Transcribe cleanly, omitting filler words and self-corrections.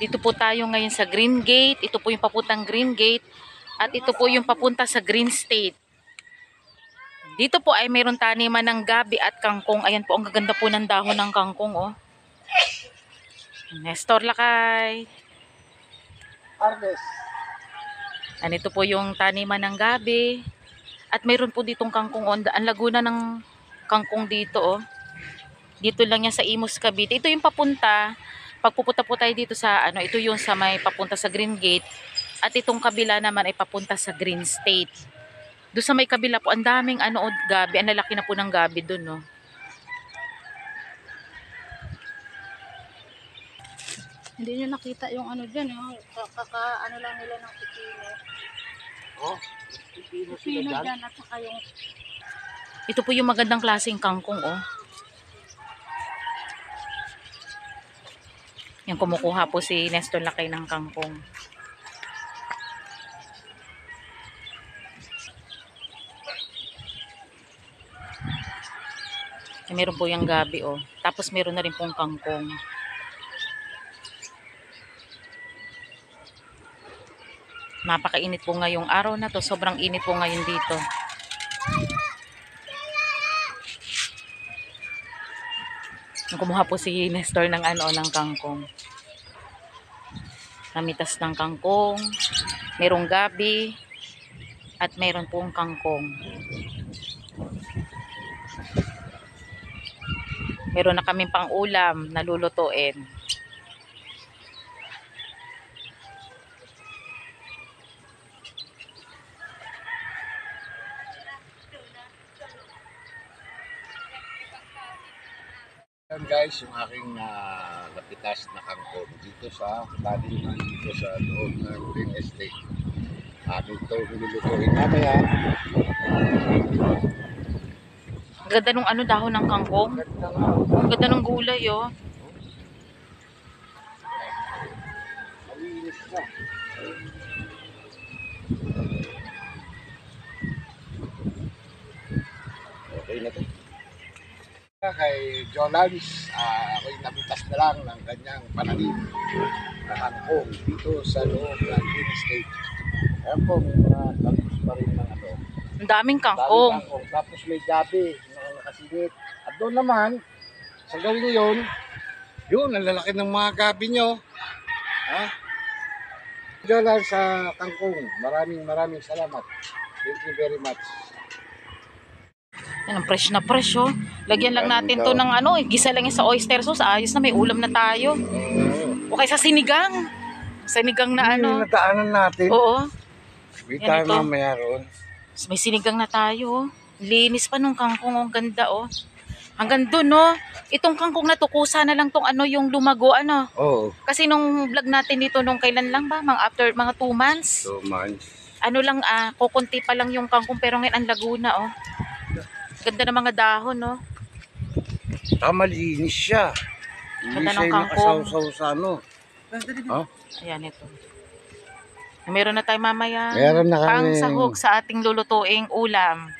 Dito po tayo ngayon sa Green Gate. Ito po yung papuntang Green Gate. At ito po yung papunta sa Green State. Dito po ay mayroon taniman ng gabi at kangkong. Ayan po, ang gaganda po ng dahon ng kangkong, oh. Nestor Lakay. Harvest. Ito po yung taniman ng gabi. At mayroon po ditong kangkong. Ang laguna ng kangkong dito, oh. Dito lang yan sa Imus, Cavite. Ito yung papunta. Pagpupunta po tayo dito sa, ito yung sa may papunta sa Green Gate. At itong kabila naman ay papunta sa Green State. Doon sa may kabila po, ang daming gabi. Ang lalaki na po ng gabi doon, no. Hindi nyo nakita yung dyan, yung ano lang nila ng pipino. Oh, Pipino dyan at saka yung... Ito po yung magandang klaseng kangkong, oh. Yan, kumukuha po si Nestor Lakay ng kangkong. Meron po yung gabi, oh. Tapos meron na rin pong kangkong. Napakainit po ngayong araw na to. Sobrang init po ngayon dito. Kumuha po si Nestor ng ng kangkong. Namitas ng kangkong. Merong gabi. At meron pong kangkong. Meron na kaming pang ulam na lulutuin. Yan guys, yung aking napitas na kangkong dito sa taniman dito sa loob ng Green Estate. Dito nilulutuin mamaya. Ang ganda nung dahon ng kangkong. Ang ganda ng gulay, oh. Malinis na. Okay na to. Kay Jolans, ako'y napitas na lang ng kanyang pananim na kangkong dito sa loob ng Green Estate. Ayan po, may mga tapos pa rin ng Ang daming kangkong. Tapos may gabi na nakasingit. At doon naman, sa gawin yun, ang lalaki ng mga gabi nyo. Ha? Jolans sa kangkong, maraming salamat. Thank you very much. Yan, ang fresh na fresh, oh. Lagyan lang natin to ng gisa lang yan sa oyster sauce. Ayos na, may ulam na tayo. O kaya sa sinigang. Sinigang na Yung nataanan natin. Oo. May Yan tayo ito. mamaya roon. May sinigang na tayo, oh. Linis pa nung kangkong, ang ganda, oh. Hanggang dun, no. Itong kangkong na to, kusa na lang tong yung lumago, Oo. Kasi nung vlog natin dito, nung kailan lang ba? After mga 2 months. 2 months. Kukunti pa lang yung kangkong, pero ngayon ang laguna, oh. Ganda ng mga dahon, no. Malinis siya. Hindi Ganda ng siya kangkong. nakasaw-saw sa Huh? Ayan, ito. Meron na tayo mamaya. Meron na kami. Pang sahog sa ating lulutuing ulam.